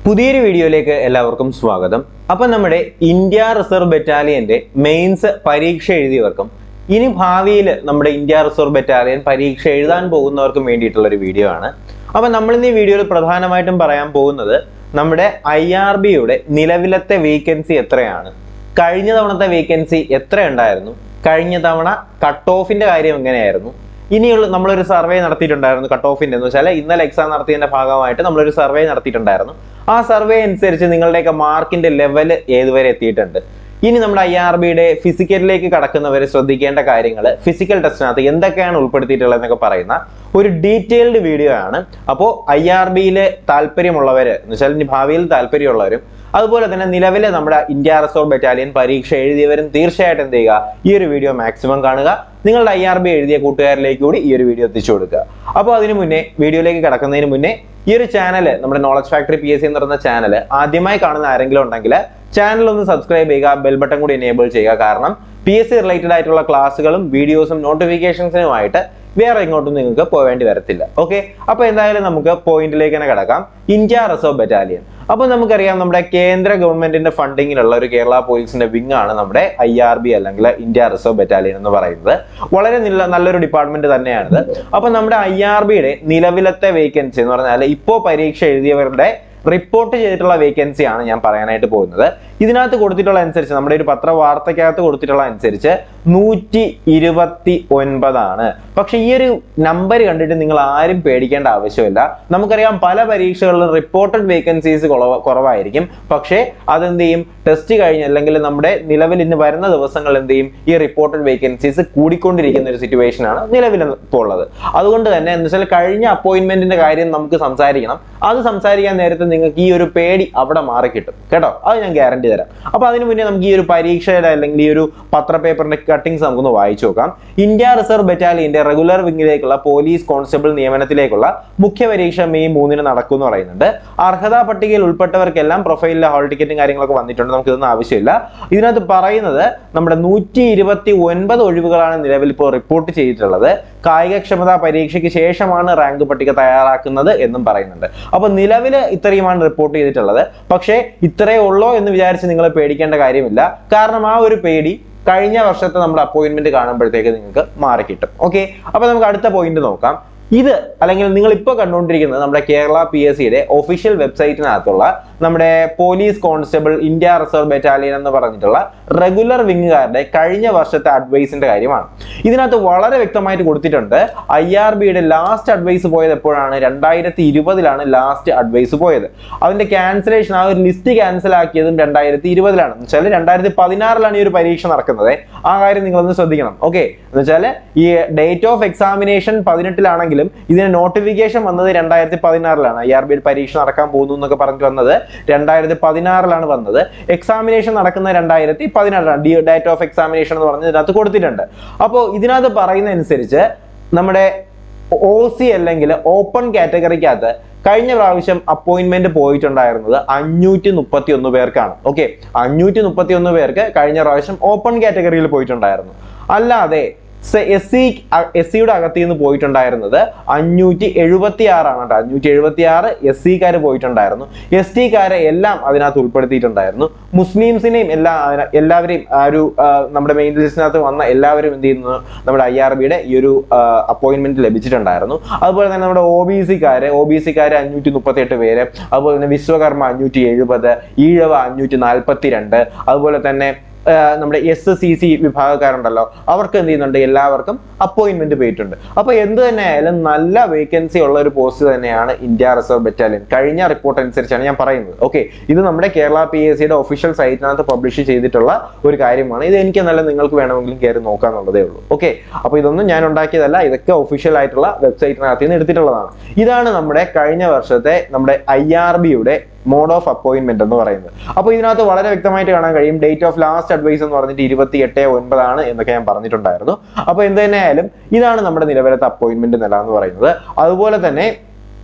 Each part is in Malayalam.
പുതിയൊരു വീഡിയോയിലേക്ക് എല്ലാവർക്കും സ്വാഗതം. അപ്പോൾ നമ്മുടെ ഇന്ത്യ റിസർവ് ബറ്റാലിയന്റെ മെയിൻസ് പരീക്ഷ എഴുതിയവർക്കും ഇനി ഭാവിയിൽ നമ്മുടെ ഇന്ത്യ റിസർവ് ബറ്റാലിയൻ പരീക്ഷ എഴുതാൻ പോകുന്നവർക്കും വേണ്ടിയിട്ടുള്ള ഒരു വീഡിയോ ആണ്. അപ്പോൾ നമ്മൾ ഇന്ന് ഈ വീഡിയോയിൽ പ്രധാനമായിട്ടും പറയാൻ പോകുന്നത് നമ്മുടെ IRBയുടെ നിലവിലത്തെ വേക്കൻസി എത്രയാണ്, കഴിഞ്ഞ തവണത്തെ വേക്കൻസി എത്ര ഉണ്ടായിരുന്നു, കഴിഞ്ഞ തവണ കട്ട് ഓഫിന്റെ കാര്യം എങ്ങനെയായിരുന്നു, ഇനിയുള്ള നമ്മളൊരു സർവേ നടത്തിയിട്ടുണ്ടായിരുന്നു കട്ട് ഓഫിന്റെ എന്ന് വെച്ചാൽ ഇന്നലെ എക്സാം നടത്തിയതിന്റെ ഭാഗമായിട്ട് നമ്മളൊരു സർവേ നടത്തിയിട്ടുണ്ടായിരുന്നു. ആ സർവേ അനുസരിച്ച് നിങ്ങളുടെയൊക്കെ മാർക്കിന്റെ ലെവൽ ഏതുവരെ എത്തിയിട്ടുണ്ട്, ഇനി നമ്മുടെ IRBയുടെ ഫിസിക്കലിലേക്ക് കടക്കുന്നവർ ശ്രദ്ധിക്കേണ്ട കാര്യങ്ങൾ, ഫിസിക്കൽ ടെസ്റ്റിനകത്ത് എന്തൊക്കെയാണ് ഉൾപ്പെടുത്തിയിട്ടുള്ളത് എന്നൊക്കെ പറയുന്ന ഒരു ഡീറ്റെയിൽഡ് വീഡിയോ ആണ്. അപ്പോൾ IRBയിലെ താല്പര്യമുള്ളവർ എന്ന് വെച്ചാൽ ഇനി ഭാവിയിൽ താല്പര്യമുള്ളവരും അതുപോലെ തന്നെ നിലവിലെ നമ്മുടെ ഇന്ത്യ റിസർവ് ബറ്റാലിയൻ പരീക്ഷ എഴുതിയവരും തീർച്ചയായിട്ടും എന്ത് ചെയ്യുക, ഈ ഒരു വീഡിയോ മാക്സിമം കാണുക. നിങ്ങളുടെ IRB എഴുതിയ കൂട്ടുകാരിലേക്ക് കൂടി ഈ ഒരു വീഡിയോ എത്തിച്ചു കൊടുക്കുക. അപ്പോൾ അതിനു മുന്നേ വീഡിയോയിലേക്ക് കടക്കുന്നതിന് മുന്നേ ഈ ഒരു ചാനൽ, നമ്മുടെ നോളജ് ഫാക്ടറി PSC എന്ന് പറയുന്ന ചാനൽ ആദ്യമായി കാണുന്ന ആരെങ്കിലും ഉണ്ടെങ്കിൽ ചാനൽ ഒന്ന് സബ്സ്ക്രൈബ് ചെയ്യുക, ബെൽ ബട്ടൺ കൂടി എനേബിൾ ചെയ്യുക. കാരണം PSC റിലേറ്റഡ് ആയിട്ടുള്ള ക്ലാസ്സുകളും വീഡിയോസും നോട്ടിഫിക്കേഷൻസിനുമായിട്ട് വേറെ ഇങ്ങോട്ടും നിങ്ങൾക്ക് പോവേണ്ടി വരത്തില്ല. ഓക്കെ, അപ്പൊ എന്തായാലും നമുക്ക് പോയിന്റിലേക്ക് തന്നെ കിടക്കാം. India reserve battalion. അപ്പൊ നമുക്കറിയാം നമ്മുടെ കേന്ദ്ര ഗവൺമെന്റിന്റെ ഫണ്ടിങ്ങിലുള്ള ഒരു കേരള പോലീസിന്റെ വിങ് ആണ് നമ്മുടെ IRB അല്ലെങ്കിൽ ഇന്ത്യ റിസർവ് ബറ്റാലിയൻ എന്ന് പറയുന്നത്. വളരെ നല്ലൊരു ഡിപ്പാർട്ട്മെന്റ് തന്നെയാണിത്. അപ്പൊ നമ്മുടെ IRBയുടെ നിലവിലത്തെ വേക്കൻസി എന്ന് പറഞ്ഞാൽ ഇപ്പോ പരീക്ഷ എഴുതിയവരുടെ റിപ്പോർട്ട് ചെയ്തിട്ടുള്ള വേക്കൻസി ആണ് ഞാൻ പറയാനായിട്ട് പോകുന്നത്. ഇതിനകത്ത് കൊടുത്തിട്ടുള്ള അനുസരിച്ച്, നമ്മുടെ ഒരു പത്രവാർത്തക്കകത്ത് കൊടുത്തിട്ടുള്ള അനുസരിച്ച് 129 ആണ്. പക്ഷെ ഈ ഒരു നമ്പർ കണ്ടിട്ട് നിങ്ങൾ ആരും പേടിക്കേണ്ട ആവശ്യമില്ല. നമുക്കറിയാം പല പരീക്ഷകളിലും റിപ്പോർട്ടഡ് വേക്കൻസീസ് കുറവായിരിക്കും. പക്ഷേ അതെന്ത് ചെയ്യും, ടെസ്റ്റ് കഴിഞ്ഞ് അല്ലെങ്കിൽ നമ്മുടെ നിലവിൽ ഇന്ന് വരുന്ന ദിവസങ്ങളിൽ എന്ത് ചെയ്യും, ഈ റിപ്പോർട്ടഡ് വേക്കൻസീസ് കൂടിക്കൊണ്ടിരിക്കുന്ന ഒരു സിറ്റുവേഷൻ ആണ് നിലവിൽ ഇപ്പോൾ ഉള്ളത്. അതുകൊണ്ട് തന്നെ എന്ന് വെച്ചാൽ കഴിഞ്ഞ അപ്പോയിന്റ്മെന്റിന്റെ കാര്യം നമുക്ക് സംസാരിക്കണം. അത് സംസാരിക്കാൻ നേരത്തെ നിങ്ങൾക്ക് ഈ ഒരു പേടി അവിടെ മാറി കിട്ടും കേട്ടോ, അത് ഞാൻ ഗ്യാരണ്ടി തരാം. അപ്പൊ അതിനു മുന്നേ നമുക്ക് ഈ ഒരു പരീക്ഷയുടെ അല്ലെങ്കിൽ ഈ ഒരു പത്രപേപ്പറിന്റെ കട്ടിങ്സ് നമുക്കൊന്ന് വായിച്ചു നോക്കാം. ഇന്ത്യ റിസർവ് ബറ്റാലിയന്റെ റെഗുലർ വിങ്ങിലേക്കുള്ള പോലീസ് കോൺസ്റ്റബിൾ നിയമനത്തിലേക്കുള്ള മുഖ്യ പരീക്ഷ മെയ് 3 നടക്കും എന്ന് പറയുന്നുണ്ട്. അർഹതാ പട്ടികയിൽ ഉൾപ്പെട്ടവർക്കെല്ലാം പ്രൊഫൈലിലെ ഹാൾ ടിക്കറ്റും കാര്യങ്ങളൊക്കെ വന്നിട്ടുണ്ട്. നമുക്ക് ഇതൊന്നും ആവശ്യമില്ല. ഇതിനകത്ത് പറയുന്നത് നമ്മുടെ 129 ഒഴിവുകളാണ് നിലവിൽ ഇപ്പോൾ റിപ്പോർട്ട് ചെയ്തിട്ടുള്ളത്. കായികക്ഷമതാ പരീക്ഷയ്ക്ക് ശേഷമാണ് റാങ്ക് പട്ടിക തയ്യാറാക്കുന്നത് എന്നും പറയുന്നുണ്ട്. അപ്പൊ നിലവിൽ ഇത്രയുമാണ് റിപ്പോർട്ട് ചെയ്തിട്ടുള്ളത്. പക്ഷേ ഇത്രയേ ഉള്ളോ എന്ന് വിചാരിച്ച് നിങ്ങൾ പേടിക്കേണ്ട കാര്യമില്ല. കാരണം ആ ഒരു പേടി കഴിഞ്ഞ വർഷത്തെ നമ്മുടെ അപ്പോയിന്റ്മെന്റ് കാണുമ്പോഴത്തേക്ക് നിങ്ങൾക്ക് മാറിക്കിട്ടും. ഓക്കെ, അപ്പൊ നമുക്ക് അടുത്ത പോയിന്റ് നോക്കാം. ഇത് അല്ലെങ്കിൽ നിങ്ങൾ ഇപ്പോൾ കണ്ടുകൊണ്ടിരിക്കുന്നത് നമ്മുടെ കേരള PSCയുടെ ഒഫീഷ്യൽ വെബ്സൈറ്റിനകത്തുള്ള നമ്മുടെ police constable India reserve battalion എന്ന് പറഞ്ഞിട്ടുള്ള റെഗുലർ വിങ്ങുകാരുടെ കഴിഞ്ഞ വർഷത്തെ അഡ്വൈസിന്റെ കാര്യമാണ്. ഇതിനകത്ത് വളരെ വ്യക്തമായിട്ട് കൊടുത്തിട്ടുണ്ട്. IRBയുടെ ലാസ്റ്റ് അഡ്വൈസ് പോയത് എപ്പോഴാണ്, 2020 ലാസ്റ്റ് അഡ്വൈസ് പോയത്. അതിന്റെ ക്യാൻസലേഷൻ, ആ ഒരു ലിസ്റ്റ് ക്യാൻസൽ ആക്കിയതും 2020 എന്ന് വെച്ചാൽ 2016 ഈ ഒരു പരീക്ഷ നടക്കുന്നത്. ആ കാര്യം നിങ്ങളൊന്ന് ശ്രദ്ധിക്കണം. ഓക്കെ, എന്ന് വെച്ചാൽ ഈ ഡേറ്റ് ഓഫ് എക്സാമിനേഷൻ 18 ഇതിന് നോട്ടിഫിക്കേഷൻ വന്നത് 2016 IRB പരീക്ഷ നടക്കാൻ പോകുന്നു എന്നൊക്കെ പറഞ്ഞിട്ട് വന്നത് 2016 വന്നത്. എക്സാമിനേഷൻ നടക്കുന്ന 2017 ഡേറ്റ് ഓഫ് എക്സാമിനേഷൻ എന്ന് പറഞ്ഞ് ഇതിനകത്ത് കൊടുത്തിട്ടുണ്ട്. അപ്പോൾ ഇതിനകത്ത് പറയുന്ന അനുസരിച്ച് നമ്മുടെ OC അല്ലെങ്കിൽ ഓപ്പൺ കാറ്റഗറിക്കകത്ത് കഴിഞ്ഞ പ്രാവശ്യം അപ്പോയിന്റ്മെന്റ് പോയിട്ടുണ്ടായിരുന്നത് 531 പേർക്കാണ്. ഓക്കെ, 531 പേർക്ക് കഴിഞ്ഞ പ്രാവശ്യം ഓപ്പൺ കാറ്റഗറിയിൽ പോയിട്ടുണ്ടായിരുന്നു. അല്ലാതെ SCയുടെ അകത്ത് നിന്ന് പോയിട്ടുണ്ടായിരുന്നത് 576 ആണ് കേട്ടോ. 576 SCക്കാര് പോയിട്ടുണ്ടായിരുന്നു. STക്കാരെ എല്ലാം അതിനകത്ത് ഉൾപ്പെടുത്തിയിട്ടുണ്ടായിരുന്നു. മുസ്ലിംസിനെയും എല്ലാവരെയും ആ ഒരു നമ്മുടെ മെയിൻ ലിസ്റ്റിനകത്ത് വന്ന എല്ലാവരും എന്ത് ചെയ്യുന്നു, നമ്മുടെ IRBയുടെ ഈ ഒരു അപ്പോയിന്റ്മെന്റ് ലഭിച്ചിട്ടുണ്ടായിരുന്നു. അതുപോലെ തന്നെ നമ്മുടെ OBCക്കാര് 538 പേര്, അതുപോലെ തന്നെ വിശ്വകർമ്മ 570, ഈഴവ 542, അതുപോലെ തന്നെ നമ്മുടെ SCC വിഭാഗക്കാരുണ്ടല്ലോ, അവർക്ക് എന്ത് ചെയ്യുന്നുണ്ട്, എല്ലാവർക്കും അപ്പോയിന്റ്മെന്റ് പോയിട്ടുണ്ട്. അപ്പൊ എന്ത് തന്നെ ആയാലും നല്ല വേക്കൻസി ഉള്ള ഒരു പോസ്റ്റ് തന്നെയാണ് ഇന്ത്യ റിസർവ് ബറ്റാലിയൻ. കഴിഞ്ഞ റിപ്പോർട്ട് അനുസരിച്ചാണ് ഞാൻ പറയുന്നത്. ഓക്കെ, ഇത് നമ്മുടെ കേരള PSCയുടെ ഒഫീഷ്യൽ സൈറ്റിനകത്ത് പബ്ലിഷ് ചെയ്തിട്ടുള്ള ഒരു കാര്യമാണ്. ഇത് എനിക്ക് നല്ല നിങ്ങൾക്ക് വേണമെങ്കിലും കയറി നോക്കാന്നുള്ളതേ ഉള്ളൂ. ഓക്കെ, അപ്പൊ ഇതൊന്നും ഞാൻ ഉണ്ടാക്കിയതല്ല, ഇതൊക്കെ ഒഫീഷ്യൽ ആയിട്ടുള്ള വെബ്സൈറ്റിനകത്ത് നിന്ന് എടുത്തിട്ടുള്ളതാണ്. ഇതാണ് നമ്മുടെ കഴിഞ്ഞ വർഷത്തെ നമ്മുടെ IRBയുടെ മോഡ് ഓഫ് അപ്പോയിന്റ്മെന്റ് എന്ന് പറയുന്നത്. അപ്പോൾ ഇതിനകത്ത് വളരെ വ്യക്തമായിട്ട് കാണാൻ കഴിയും. ഡേറ്റ് ഓഫ് ലാസ്റ്റ് അഡ്വൈസ് എന്ന് പറഞ്ഞിട്ട് 28/9 എന്നൊക്കെ ഞാൻ പറഞ്ഞിട്ടുണ്ടായിരുന്നു. അപ്പൊ എന്ത് തന്നെയായാലും ഇതാണ് നമ്മുടെ നിലവിലത്തെ അപ്പോയിന്റ്മെന്റ് നില എന്ന് പറയുന്നത്. അതുപോലെ തന്നെ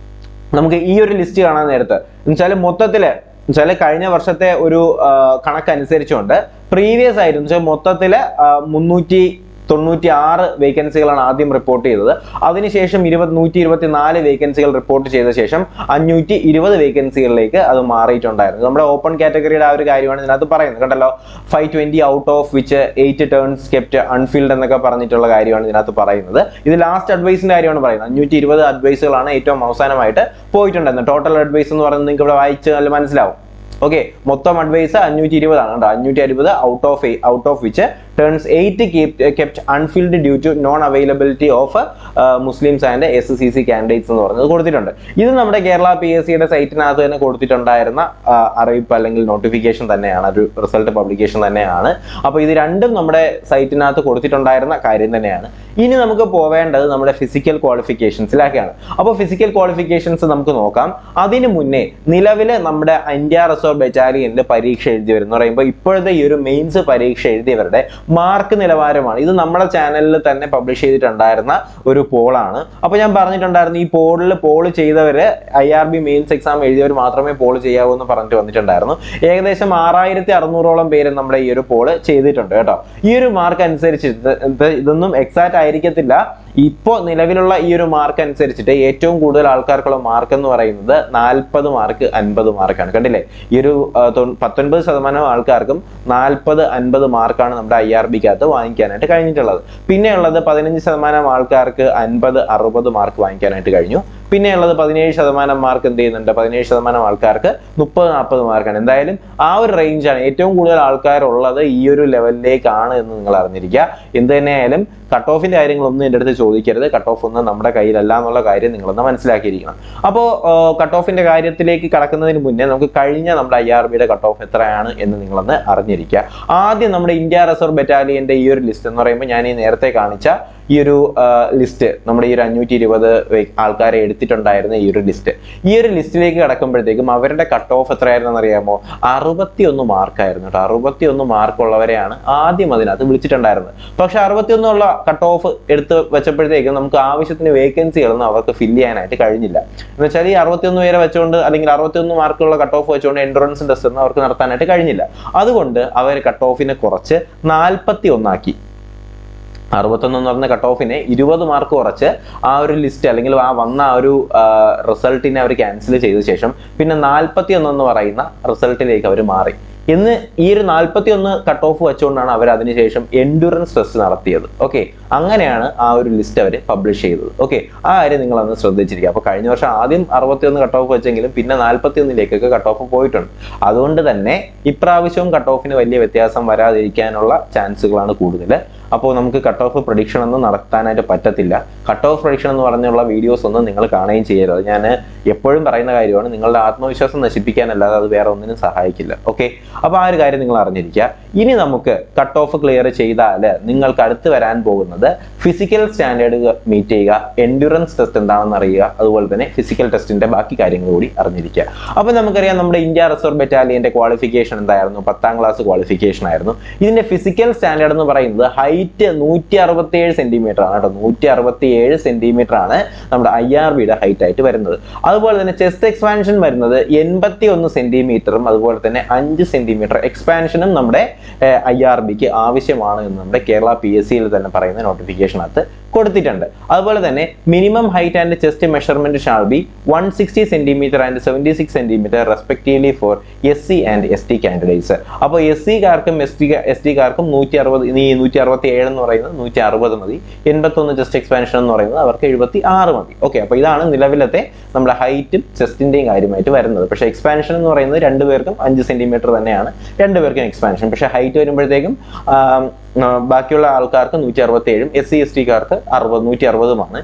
നമുക്ക് ഈ ഒരു ലിസ്റ്റ് കാണാൻ നേരത്ത് എന്നുവെച്ചാൽ മൊത്തത്തില് കഴിഞ്ഞ വർഷത്തെ ഒരു കണക്കനുസരിച്ചുകൊണ്ട് പ്രീവിയസ് ആയിട്ട് മൊത്തത്തില് 96 വേക്കൻസികളാണ് ആദ്യം റിപ്പോർട്ട് ചെയ്തത്. അതിനുശേഷം 124 വേക്കൻസികൾ റിപ്പോർട്ട് ചെയ്ത ശേഷം 520 വേക്കൻസികളിലേക്ക് അത് മാറിയിട്ടുണ്ടായിരുന്നു. നമ്മുടെ ഓപ്പൺ കാറ്റഗറിയുടെ ആ ഒരു കാര്യമാണ് ഇതിനകത്ത് പറയുന്നത്. കണ്ടല്ലോ, 520 out of which 8 turns kept unfilled എന്നൊക്കെ പറഞ്ഞിട്ടുള്ള കാര്യമാണ് ഇതിനകത്ത് പറയുന്നത്. ഇത് ലാസ്റ്റ് അഡ്വൈസിന്റെ കാര്യമാണ് പറയുന്നത്. 520 അഡ്വൈസുകളാണ് ഏറ്റവും അവസാനമായിട്ട് പോയിട്ടുണ്ടായിരുന്നത്. ടോട്ടൽ അഡ്വൈസ് എന്ന് പറയുന്നത് നിങ്ങൾക്ക് ഇവിടെ വായിച്ചാൽ മനസ്സിലാവും. ഓക്കെ, മൊത്തം അഡ്വൈസ് 520 ആണ് കേട്ടോ. 520 out of which turns 8 kept unfilled due to non availability of Muslims and SCC candidates എന്ന് പറഞ്ഞത് കൊടുത്തിട്ടുണ്ട്. ഇത് നമ്മുടെ കേരള PSCയുടെ സൈറ്റിനകത്ത് തന്നെ കൊടുത്തിട്ടുണ്ടായിരുന്ന അറിയിപ്പ് അല്ലെങ്കിൽ നോട്ടിഫിക്കേഷൻ തന്നെയാണ്, ഒരു റിസൾട്ട് പബ്ലിക്കേഷൻ തന്നെയാണ്. അപ്പോൾ ഇത് രണ്ടും നമ്മുടെ സൈറ്റിനകത്ത് കൊടുത്തിട്ടുണ്ടായിരുന്ന കാര്യം തന്നെയാണ്. ഇനി നമുക്ക് പോവേണ്ടത് നമ്മുടെ ഫിസിക്കൽ ക്വാളിഫിക്കേഷൻസിലേക്കാണ്. അപ്പോൾ ഫിസിക്കൽ ക്വാളിഫിക്കേഷൻസ് നമുക്ക് നോക്കാം. അതിനു മുന്നേ നിലവിൽ നമ്മുടെ ഇന്ത്യ റിസർവ് ബറ്റാലിയനിൽ പരീക്ഷ എഴുതിയവർ എന്ന് പറയുമ്പോൾ ഇപ്പോഴത്തെ ഈ ഒരു മെയിൻസ് പരീക്ഷ എഴുതിയവരുടെ മാർക്ക് നിലവാരമാണ്. ഇത് നമ്മുടെ ചാനലിൽ തന്നെ പബ്ലിഷ് ചെയ്തിട്ടുണ്ടായിരുന്ന ഒരു പോളാണ്. അപ്പോൾ ഞാൻ പറഞ്ഞിട്ടുണ്ടായിരുന്നു, ഈ പോൾ ചെയ്തവര് IRB മെയിൻസ് എക്സാം എഴുതിയവർ മാത്രമേ പോൾ ചെയ്യാവൂ എന്ന് പറഞ്ഞിട്ട് വന്നിട്ടുണ്ടായിരുന്നു. ഏകദേശം 6600ഓളം പേര് നമ്മുടെ ഈ ഒരു പോള് ചെയ്തിട്ടുണ്ട് കേട്ടോ. ഈ ഒരു മാർക്ക് അനുസരിച്ച് ഇതൊന്നും എക്സാക്റ്റ് ആയിരിക്കത്തില്ല. ഇപ്പോൾ നിലവിലുള്ള ഈ ഒരു മാർക്ക് അനുസരിച്ചിട്ട് ഏറ്റവും കൂടുതൽ ആൾക്കാർക്കുള്ള മാർക്ക് എന്ന് പറയുന്നത് 40 മാർക്ക് 50 മാർക്കാണ്. കണ്ടില്ലേ, ഈ ഒരു 19% ആൾക്കാർക്കും 40-50 മാർക്കാണ് നമ്മുടെ IRBക്കകത്ത് വാങ്ങിക്കാനായിട്ട് കഴിഞ്ഞിട്ടുള്ളത്. പിന്നെ ഉള്ളത് 15% ആൾക്കാർക്ക് 50-60 മാർക്ക് വാങ്ങിക്കാനായിട്ട് കഴിഞ്ഞു. പിന്നെ ഉള്ളത് 17% മാർക്ക് എന്ത് ചെയ്യുന്നുണ്ട്, 17% ആൾക്കാർക്ക് 30-40 മാർക്കാണ്. എന്തായാലും ആ ഒരു റേഞ്ചാണ്. ഏറ്റവും കൂടുതൽ ആൾക്കാരുള്ളത് ഈ ഒരു ലെവലിലേക്കാണ് എന്ന് നിങ്ങൾ അറിഞ്ഞിരിക്കുക. എന്ത് തന്നെയായാലും കട്ട് ഓഫിന്റെ കാര്യങ്ങളൊന്നും എൻ്റെ അടുത്ത് ചോദിക്കരുത്. കട്ട് ഓഫ് ഒന്നും നമ്മുടെ കയ്യിലല്ല എന്നുള്ള കാര്യം നിങ്ങളൊന്ന് മനസ്സിലാക്കിയിരിക്കണം. അപ്പോൾ കട്ട് ഓഫിന്റെ കാര്യത്തിലേക്ക് കടക്കുന്നതിന് മുന്നേ നമുക്ക് കഴിഞ്ഞ നമ്മുടെ IRBയുടെ കട്ട് ഓഫ് എത്രയാണ് എന്ന് നിങ്ങളൊന്ന് അറിഞ്ഞിരിക്കുക. ആദ്യം നമ്മുടെ ഇന്ത്യ റിസർവ് ബറ്റാലിയന്റെ ഈ ഒരു ലിസ്റ്റ് എന്ന് പറയുമ്പോൾ ഞാൻ ഈ നേരത്തെ കാണിച്ച ഈ ഒരു ലിസ്റ്റ്, നമ്മുടെ ഈ ഒരു 520 ആൾക്കാരെ എടുത്തിട്ടുണ്ടായിരുന്ന ഈ ഒരു ലിസ്റ്റിലേക്ക് കടക്കുമ്പോഴത്തേക്കും അവരുടെ കട്ട് ഓഫ് എത്രയായിരുന്നു അറിയാമോ? 61 മാർക്കായിരുന്നു കേട്ടോ. 61 മാർക്കുള്ളവരെയാണ് ആദ്യം അതിനകത്ത് വിളിച്ചിട്ടുണ്ടായിരുന്നത്. പക്ഷെ 61 ഉള്ള കട്ട് ഓഫ് എടുത്ത് വെച്ചപ്പോഴത്തേക്കും നമുക്ക് ആവശ്യത്തിന് വേക്കൻസികളൊന്നും അവർക്ക് ഫില്ല് ചെയ്യാനായിട്ട് കഴിഞ്ഞില്ല. എന്ന് വെച്ചാൽ ഈ 61 പേരെ വെച്ചുകൊണ്ട് അല്ലെങ്കിൽ 61 മാർക്കുള്ള കട്ട് ഓഫ് വെച്ചുകൊണ്ട് എൻട്രൻസ് ടെസ്റ്റ് ഒന്നും അവർക്ക് നടത്താനായിട്ട് കഴിഞ്ഞില്ല. അതുകൊണ്ട് അവർ കട്ട് ഓഫിനെ കുറച്ച് 41 ആക്കി. 61 എന്ന് പറഞ്ഞ കട്ട് ഓഫിനെ 20 മാർക്ക് കുറച്ച് ആ ഒരു ലിസ്റ്റ് അല്ലെങ്കിൽ ആ വന്ന ആ ഒരു റിസൾട്ടിനെ അവർ ക്യാൻസൽ ചെയ്ത ശേഷം പിന്നെ 41 എന്ന് പറയുന്ന റിസൾട്ടിലേക്ക് അവർ മാറി. ഇന്ന് ഈ ഒരു 41 കട്ട് ഓഫ് വെച്ചുകൊണ്ടാണ് അവർ അതിനുശേഷം എൻഡുറൻസ് ടെസ്റ്റ് നടത്തിയത്. ഓക്കെ, അങ്ങനെയാണ് ആ ഒരു ലിസ്റ്റ് അവർ പബ്ലിഷ് ചെയ്തത്. ഓക്കെ, ആ കാര്യം നിങ്ങളൊന്ന് ശ്രദ്ധിച്ചിരിക്കുക. അപ്പോൾ കഴിഞ്ഞ വർഷം ആദ്യം 61 കട്ട് ഓഫ് വെച്ചെങ്കിലും പിന്നെ 41ലേക്കൊക്കെ കട്ട് ഓഫ് പോയിട്ടുണ്ട്. അതുകൊണ്ട് തന്നെ ഇപ്രാവശ്യവും കട്ട് ഓഫിന് വലിയ വ്യത്യാസം വരാതിരിക്കാനുള്ള ചാൻസുകളാണ് കൂടുതൽ. അപ്പോൾ നമുക്ക് കട്ട് ഓഫ് പ്രഡിക്ഷൻ ഒന്നും നടത്താനായിട്ട് പറ്റത്തില്ല. കട്ട് ഓഫ് പ്രഡിക്ഷൻ എന്ന് പറഞ്ഞുള്ള വീഡിയോസ് ഒന്നും നിങ്ങൾ കാണുകയും ചെയ്യരുത്. ഞാൻ എപ്പോഴും പറയുന്ന കാര്യമാണ്, നിങ്ങളുടെ ആത്മവിശ്വാസം നശിപ്പിക്കാനല്ലാതെ അത് വേറെ ഒന്നിനും സഹായിക്കില്ല. ഓക്കെ, അപ്പോൾ ആ ഒരു കാര്യം നിങ്ങൾ അറിഞ്ഞിരിക്കുക. ഇനി നമുക്ക് കട്ട് ഓഫ് ക്ലിയർ ചെയ്താൽ നിങ്ങൾക്ക് അടുത്ത് വരാൻ പോകുന്നത് ഫിസിക്കൽ സ്റ്റാൻഡേർഡ് മീറ്റ് ചെയ്യുക, എൻഡ്യൂറൻസ് ടെസ്റ്റ് എന്താണെന്ന് അറിയുക, അതുപോലെ തന്നെ ഫിസിക്കൽ ടെസ്റ്റിന്റെ ബാക്കി കാര്യങ്ങൾ കൂടി അറിഞ്ഞിരിക്കുക. അപ്പോൾ നമുക്കറിയാം നമ്മുടെ ഇന്ത്യ റിസർവ് ബറ്റാലിയന്റെ ക്വാളിഫിക്കേഷൻ എന്തായിരുന്നു? 10ാം ക്ലാസ് ക്വാളിഫിക്കേഷൻ ആയിരുന്നു. ഇതിന്റെ ഫിസിക്കൽ സ്റ്റാൻഡേർഡ് എന്ന് പറയുന്നത് ഹൈറ്റ് 167 സെന്റിമീറ്റർ ആണ് കേട്ടോ. 167 സെന്റിമീറ്റർ ആണ് നമ്മുടെ IRBയുടെ ഹൈറ്റ് ആയിട്ട് വരുന്നത്. അതുപോലെ തന്നെ ചെസ്റ്റ് എക്സ്പാൻഷൻ വരുന്നത് 81 സെന്റിമീറ്ററും അതുപോലെ തന്നെ 5 സെന്റിമീറ്റർ എക്സ്പാൻഷനും നമ്മുടെ IRBക്ക് ആവശ്യമാണ് എന്ന് നമ്മുടെ കേരള PSCയിൽ തന്നെ പറയുന്ന നോട്ടിഫിക്കേഷനകത്ത് കൊടുത്തിട്ടുണ്ട്. അതുപോലെ തന്നെ minimum height and chest measurement shall be 160 centimetre and 76 centimetre respectively for SC and ST candidates. അപ്പോൾ SC കാർക്കും ST കാർക്കും 160, ഇനി 167 എന്ന് പറയുന്നത് 160 മതി. 81 ചെസ്റ്റ് എക്സ്പാൻഷൻ എന്ന് പറയുന്നത് അവർക്ക് 76 മതി. ഓക്കെ, അപ്പോൾ ഇതാണ് നിലവിലത്തെ നമ്മുടെ ഹൈറ്റും ചെസ്റ്റിന്റെയും കാര്യമായിട്ട് വരുന്നത്. പക്ഷേ എക്സ്പാൻഷൻ എന്ന് പറയുന്നത് രണ്ടുപേർക്കും 5 സെന്റിമീറ്റർ തന്നെയാണ് രണ്ടുപേർക്കും എക്സ്പാൻഷൻ. പക്ഷേ ഹൈറ്റ് വരുമ്പോഴത്തേക്കും ബാക്കിയുള്ള ആൾക്കാർക്ക് 167ഉം SC ST കാർക്ക് 160ഉമാണ്.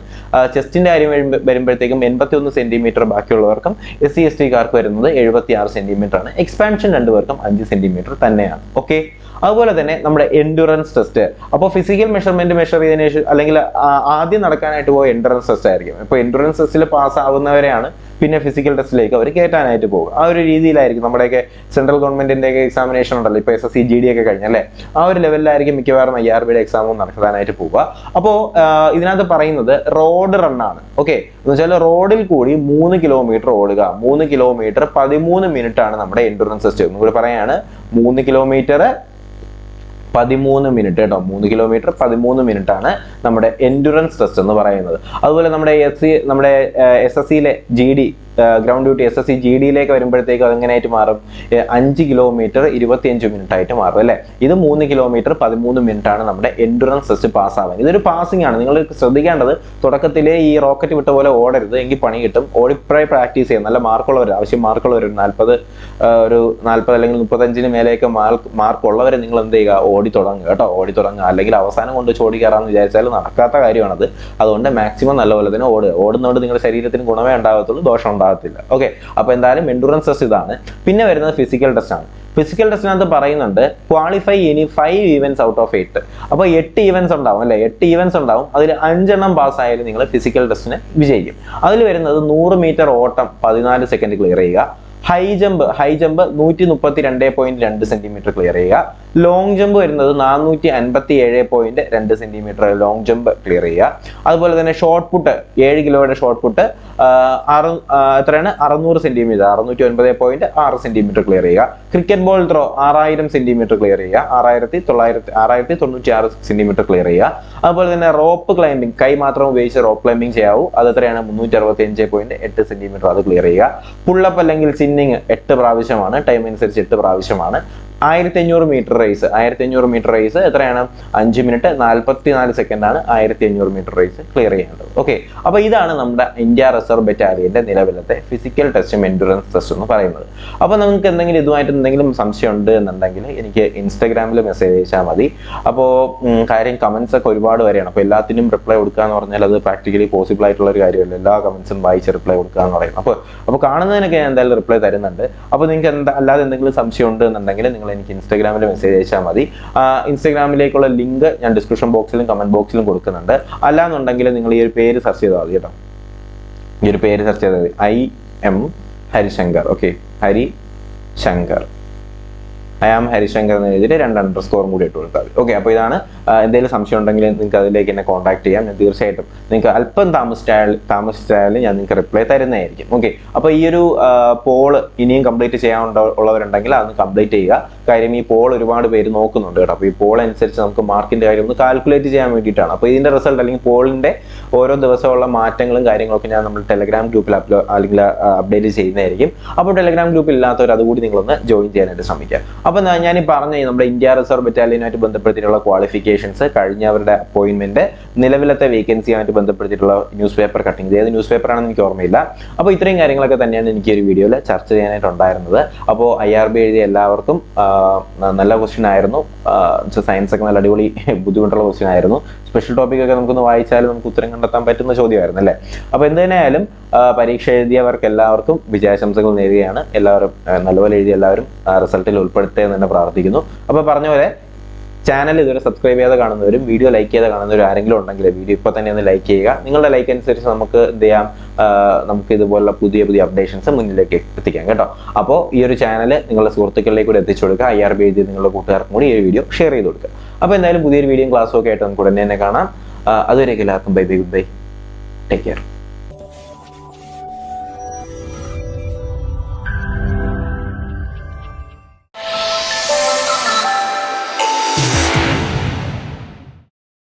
ചെസ്റ്റിന്റെ കാര്യം വരുമ്പോഴത്തേക്കും 81 സെന്റിമീറ്റർ ബാക്കിയുള്ളവർക്കും SC ST കാർക്ക് വരുന്നത് 76 സെന്റിമീറ്റർ ആണ്. എക്സ്പാൻഷൻ രണ്ടുപേർക്കും 5 സെന്റിമീറ്റർ തന്നെയാണ്. ഓക്കെ, അതുപോലെ തന്നെ നമ്മുടെ എൻഡുറൻസ് ടെസ്റ്റ്. അപ്പോൾ ഫിസിക്കൽ മെഷർമെന്റ് മെഷർ ചെയ്തതിനു ശേഷം അല്ലെങ്കിൽ ആദ്യം നടക്കാനായിട്ട് പോയ എൻഡുറൻസ് ടെസ്റ്റ് ആയിരിക്കും. ഇപ്പോൾ എൻഡുറൻസ് ടെസ്റ്റിൽ പാസ് ആവുന്നവരെയാണ് പിന്നെ ഫിസിക്കൽ ടെസ്റ്റിലേക്ക് അവർ കയറ്റാനായിട്ട് പോകും. ആ ഒരു രീതിയിലായിരിക്കും നമ്മുടെയൊക്കെ സെൻട്രൽ ഗവൺമെന്റിന്റെ ഒക്കെ എക്സാമിനേഷൻ ഉണ്ടല്ലോ, ഇപ്പോൾ SSC GD ഒക്കെ കഴിഞ്ഞല്ലേ, ആ ഒരു ലെവലിലായിരിക്കും മിക്കവാറും IRBയുടെ എക്സാമും നടത്താനായിട്ട് പോവുക. അപ്പോൾ ഇതിനകത്ത് പറയുന്നത് റോഡ് റണ്ണാണ്. ഓക്കെ, എന്ന് വെച്ചാൽ റോഡിൽ കൂടി 3 കിലോമീറ്റർ ഓടുക. 3 കിലോമീറ്റർ 13 മിനിറ്റ് ആണ് നമ്മുടെ എൻഡുറൻസ് ടെസ്റ്റ്. ഒന്നുകൂടി പറയാണ്, 3 കിലോമീറ്റർ 13 മിനിറ്റ് കേട്ടോ. 3 കിലോമീറ്റർ 13 മിനിറ്റ് ആണ് നമ്മുടെ എൻഡുറൻസ് ടെസ്റ്റ് എന്ന് പറയുന്നത്. അതുപോലെ നമ്മുടെ SSCയിലെ GD ഗ്രൗണ്ട് ഡ്യൂട്ടി SSC GDയിലേക്ക് വരുമ്പോഴത്തേക്ക് അതെങ്ങനെയായിട്ട് മാറും? 5 കിലോമീറ്റർ 25 മിനിറ്റ് ആയിട്ട് മാറും അല്ലേ. ഇത് 3 കിലോമീറ്റർ 13 മിനിറ്റ് ആണ് നമ്മുടെ എൻഡുറൻസ് ടെസ്റ്റ് പാസ്സാവാൻ. ഇതൊരു പാസിംഗ് ആണ്. നിങ്ങൾ ശ്രദ്ധിക്കേണ്ടത് തുടക്കത്തിലെ ഈ റോക്കറ്റ് വിട്ട പോലെ ഓടരുത്, എങ്കിൽ പണി കിട്ടും. ഓടിപ്രായി പ്രാക്ടീസ് ചെയ്യാം. നല്ല മാർക്കുള്ളവർ, ആവശ്യം മാർക്കുള്ളവർ, 40 അല്ലെങ്കിൽ 35 മേലേക്ക് മാർക്കുള്ളവരെ നിങ്ങൾ എന്ത് ചെയ്യുക? ഓടി തുടങ്ങുക കേട്ടോ. ഓടി തുടങ്ങുക. അല്ലെങ്കിൽ അവസാനം കൊണ്ട് ചോടി കയറാമെന്ന് വിചാരിച്ചാൽ നടക്കാത്ത കാര്യമാണത്. അതുകൊണ്ട് മാക്സിമം നല്ലപോലെ തന്നെ ഓടുക. ഓടുന്നതുകൊണ്ട് നിങ്ങളുടെ ശരീരത്തിന് ഗുണമേ ഉണ്ടാകത്തുള്ളൂ, ദോഷം ഉണ്ടാകത്തില്ല. ഓക്കെ, അപ്പോൾ എന്തായാലും എൻഡുറൻസ് ടെസ്റ്റ് ഇതാണ്. പിന്നെ വരുന്നത് ഫിസിക്കൽ ടെസ്റ്റ് ആണ്. ഫിസിക്കൽ ടെസ്റ്റിനകത്ത് പറയുന്നുണ്ട് ക്വാളിഫൈ ഇനി 5 ഈവൻസ് ഔട്ട് ഓഫ് 8. അപ്പോൾ 8 ഈവൻസ് ഉണ്ടാവും അല്ലേ. 8 ഈവൻസ് ഉണ്ടാവും. അതിൽ 5 എണ്ണം പാസ്സായാലും നിങ്ങൾ ഫിസിക്കൽ ടെസ്റ്റിന് വിജയിക്കും. അതിൽ വരുന്നത് 100 മീറ്റർ ഓട്ടം 14 സെക്കൻഡ് ക്ലിയർ ചെയ്യുക, ഹൈ ജമ്പ് 132.2 സെന്റിമീറ്റർ ക്ലിയർ ചെയ്യുക, ലോങ് ജമ്പ് വരുന്നത് 457.2 സെന്റിമീറ്റർ ലോങ് ജമ്പ് ക്ലിയർ ചെയ്യുക. അതുപോലെ തന്നെ ഷോർട്ട് പുട്ട് 7 കിലോയുടെ ഷോർട്ട് പുട്ട് എത്രയാണ്? 600 സെന്റിമീറ്റർ 609.6 സെന്റിമീറ്റർ ക്ലിയർ ചെയ്യുക. Cricket ball throw 6000 centimetre clear ചെയ്യുക, 696 സെന്റിമീറ്റർ ക്ലിയർ ചെയ്യുക. അതുപോലെ തന്നെ റോപ്പ് ക്ലൈംബിംഗ്, കൈ മാത്രം ഉപയോഗിച്ച് റോപ്പ് ക്ലൈംബിംഗ് ചെയ്യാവൂ. അത് എത്രയാണ്? 365.8 സെന്റിമീറ്റർ, അത് ക്ലിയർ ചെയ്യുക. പുള്ളപ്പ് അല്ലെങ്കിൽ സിന്നിങ് 8 പ്രാവശ്യമാണ്, ടൈം അനുസരിച്ച് 8 പ്രാവശ്യമാണ്. 1500 മീറ്റർ റേസ്, 1500 മീറ്റർ റേസ് എത്രയാണ്? 5 മിനിറ്റ് 44 സെക്കൻഡ് ആണ് 1500 മീറ്റർ റേസ് ക്ലിയർ ചെയ്യേണ്ടത്. ഓക്കെ, അപ്പോൾ ഇതാണ് നമ്മുടെ ഇന്ത്യ റിസർവ് ബറ്റാലിയന്റെ നിലവിലത്തെ ഫിസിക്കൽ ടെസ്റ്റും എൻഡുറൻസ് ടെസ്റ്റ് എന്ന് പറയുന്നത്. അപ്പോൾ നിങ്ങൾക്ക് എന്തെങ്കിലും ഇതുമായിട്ട് എന്തെങ്കിലും സംശയം ഉണ്ട് എന്നുണ്ടെങ്കിൽ എനിക്ക് ഇൻസ്റ്റാഗ്രാമിൽ മെസ്സേജ് അയച്ചാൽ മതി. അപ്പോൾ കാര്യം കമന്റ്സ് ഒക്കെ ഒരുപാട് വരെയാണ്. അപ്പോൾ എല്ലാത്തിനും റിപ്ലൈ കൊടുക്കുക എന്ന് പറഞ്ഞാൽ അത് പ്രാക്ടിക്കലി പോസിബിൾ ആയിട്ടുള്ള ഒരു കാര്യമല്ല. എല്ലാ കമന്റ്സും വായിച്ച് റിപ്ലൈ കൊടുക്കുക എന്ന് പറയുന്നത്. അപ്പോൾ കാണുന്നതിനൊക്കെ ഞാൻ എന്തായാലും റിപ്ലൈ തരുന്നുണ്ട്. അപ്പോൾ നിങ്ങൾക്ക് അല്ലാതെ എന്തെങ്കിലും സംശയം ഉണ്ട് എന്നുണ്ടെങ്കിൽ നിങ്ങൾ എനിക്ക് ഇൻസ്റ്റാഗ്രാമിൽ മെസ്സേജ് അയച്ചാൽ മതി. ഇൻസ്റ്റാഗ്രാമിലേക്കുള്ള ലിങ്ക് ഞാൻ ഡിസ്ക്രിപ്ഷൻ ബോക്സിലും കമന്റ് ബോക്സിലും കൊടുക്കുന്നുണ്ട്. അല്ലാന്നുണ്ടെങ്കിൽ നിങ്ങൾ ഈ ഒരു പേര് സെർച്ച് ചെയ്താൽ മതി കേട്ടോ. ഈ ഒരു പേര് സെർച്ച് ചെയ്താൽ മതി, IM Harishankar. Okay, Harishankar, I am Harishankar എന്ന് എഴുതിയിട്ട് 2 അണ്ടർസ്കോറും കൂടി ഇട്ട് കൊടുത്താൽ മതി. ഓക്കെ, അപ്പോൾ ഇതാണ്. എന്തെങ്കിലും സംശയം ഉണ്ടെങ്കിൽ നിങ്ങൾക്ക് അതിലേക്ക് എന്നെ കോൺടാക്ട് ചെയ്യാം. ഞാൻ തീർച്ചയായിട്ടും നിങ്ങൾക്ക് അല്പം താമസിച്ചാലും ഞാൻ നിങ്ങൾക്ക് റിപ്ലൈ തരുന്നതായിരിക്കും. ഓക്കെ, അപ്പോൾ ഈ ഒരു പോള് ഇനിയും കംപ്ലീറ്റ് ചെയ്യാനുള്ളവരുണ്ടെങ്കിൽ അതൊന്ന് കംപ്ലീറ്റ് ചെയ്യുക. കാര്യം ഈ പോൾ ഒരുപാട് പേര് നോക്കുന്നുണ്ട് കേട്ടോ. അപ്പോൾ ഈ പോൾ അനുസരിച്ച് നമുക്ക് മാർക്കിന്റെ കാര്യം ഒന്ന് കാൽക്കുലേറ്റ് ചെയ്യാൻ വേണ്ടിയിട്ടാണ്. അപ്പോൾ ഇതിന്റെ റിസൾട്ട് അല്ലെങ്കിൽ പോളിന്റെ ഓരോ ദിവസമുള്ള മാറ്റങ്ങളും കാര്യങ്ങളൊക്കെ ഞാൻ നമ്മൾ ടെലഗ്രാം ഗ്രൂപ്പിൽ അല്ലെങ്കിൽ അപ്ഡേറ്റ് ചെയ്യുന്നതായിരിക്കും. അപ്പോൾ ടെലഗ്രാം ഗ്രൂപ്പിൽ ഇല്ലാത്തവർ അതുകൂടി നിങ്ങളൊന്ന് ജോയിൻ ചെയ്യാനായിട്ട് ശ്രമിക്കുക. അപ്പോൾ ഞാൻ ഈ പറഞ്ഞ നമ്മുടെ ഇന്ത്യ റിസർവ് ബറ്റാലിയനുമായിട്ട് ബന്ധപ്പെടുത്തിയിട്ടുള്ള ക്വാളിഫിക്കേഷൻസ്, കഴിഞ്ഞവരുടെ അപ്പോയിന്റ്മെന്റ്, നിലവിലത്തെ വേക്കൻസിയുമായിട്ട് ബന്ധപ്പെടുത്തിയിട്ടുള്ള ന്യൂസ് പേപ്പർ കട്ടിങ്, ഏത് ന്യൂസ് പേപ്പർ ആണെന്ന് എനിക്ക് ഓർമ്മയില്ല. അപ്പോൾ ഇത്രയും കാര്യങ്ങളൊക്കെ തന്നെയാണ് എനിക്ക് ഒരു വീഡിയോയിൽ ചർച്ച ചെയ്യാനായിട്ടുണ്ടായിരുന്നത്. അപ്പോൾ IRB എഴുതിയ എല്ലാവർക്കും നല്ല ക്വസ്റ്റ്യൻ ആയിരുന്നു. സയൻസ് ഒക്കെ നല്ല അടിപൊളി ബുദ്ധിമുട്ടുള്ള ക്വസ്റ്റ്യൻ ആയിരുന്നു. സ്പെഷ്യൽ ടോപ്പിക് ഒക്കെ നമുക്കൊന്ന് വായിച്ചാലും നമുക്ക് ഉത്തരം കണ്ടെത്താൻ പറ്റുന്ന ചോദ്യമായിരുന്നു അല്ലേ. അപ്പോൾ എന്തുതന്നെയായാലും പരീക്ഷ എഴുതിയവർക്ക് എല്ലാവർക്കും വിജയാശംസകൾ നേരുകയാണ്. എല്ലാവരും നല്ലപോലെ എഴുതി എല്ലാവരും റിസൾട്ടിൽ ഉൾപ്പെടുത്തുക എന്ന് തന്നെ പ്രാർത്ഥിക്കുന്നു. അപ്പോൾ പറഞ്ഞ പോലെ ചാനൽ ഇതുവരെ സബ്സ്ക്രൈബ് ചെയ്യാതെ കാണുന്നവരും വീഡിയോ ലൈക്ക് ചെയ്ത് കാണുന്നവരും ആരെങ്കിലും ഉണ്ടെങ്കിൽ വീഡിയോ ഇപ്പോൾ തന്നെ ഒന്ന് ലൈക്ക് ചെയ്യുക. നിങ്ങളുടെ ലൈക്ക് അനുസരിച്ച് നമുക്ക് എന്ത് ചെയ്യാം, നമുക്ക് ഇതുപോലുള്ള പുതിയ അപ്ഡേഷൻസ് മുന്നിലേക്ക് എത്തിക്കാം കേട്ടോ. അപ്പോൾ ഈ ഒരു ചാനൽ നിങ്ങളുടെ സുഹൃത്തുക്കളിലേക്ക് കൂടി എത്തിച്ചു കൊടുക്കുക. IRB എഴുതി നിങ്ങളുടെ കൂട്ടുകാർക്കും കൂടി ഈ വീഡിയോ ഷെയർ ചെയ്ത് കൊടുക്കുക. അപ്പോൾ എന്തായാലും പുതിയൊരു വീഡിയോയും ക്ലാസ്സും ഒക്കെ ആയിട്ട് നമുക്ക് ഉടനെ തന്നെ കാണാം. അതുവരെയൊക്കെ എല്ലാവർക്കും bye bye, good bye, take care.